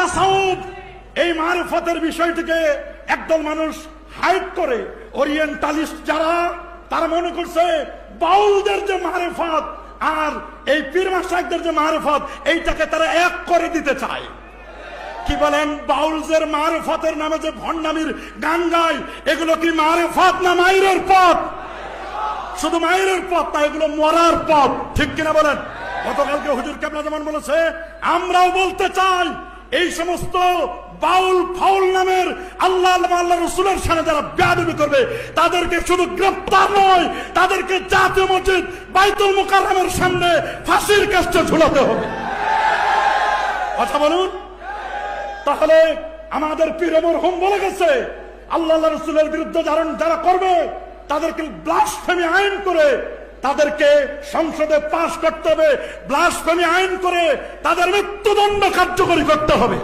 তাসাউফ এই মারিফতের বিষয়টিকে একদল মানুষ হাইড করে, ওরিয়েন্টালিস্ট যারা, তারা মনে করছে বাউলদের যে মারিফত আর এই পীর মাশায়েখদের যে মারিফত, এইটাকে তারা এক করে দিতে চায়। কি বলেন? বাউলদের মারিফতের নামে যে ভণ্ডামির গান গায়, এগুলো কি মারিফত না মাইরের পথ? শুধু মাইরের পথ না, এগুলো মরার পথ। ঠিক কিনা বলেন? গতকালকে হুজুর কেবলা যেমন বলেছে, আমরাও বলতে চাই এই সমস্ত বাউল ফাউল নামের আল্লাহ আল্লাহ রসুলের সামনে যারা বেয়াদবি করবে, তাদেরকে শুধু গ্রেফতার নয়, তাদেরকে জাতীয় মসজিদ বাইতুল মুকাররমের সামনে ফাঁসির কাস্টে ঝুলাতে হবে। কথা বলুন। তাহলে আমাদের পীর মরহুম বলে গেছে, আল্লাহ আল্লাহ রসুলের বিরুদ্ধে যারা করবে তাদেরকে ব্লাসফেমি আইন করে তাদেরকে সংসদে পাশ করতে হবে, ব্লাসফেমি আইন করে তাদের মৃত্যুদণ্ড কার্যকরী করতে হবে।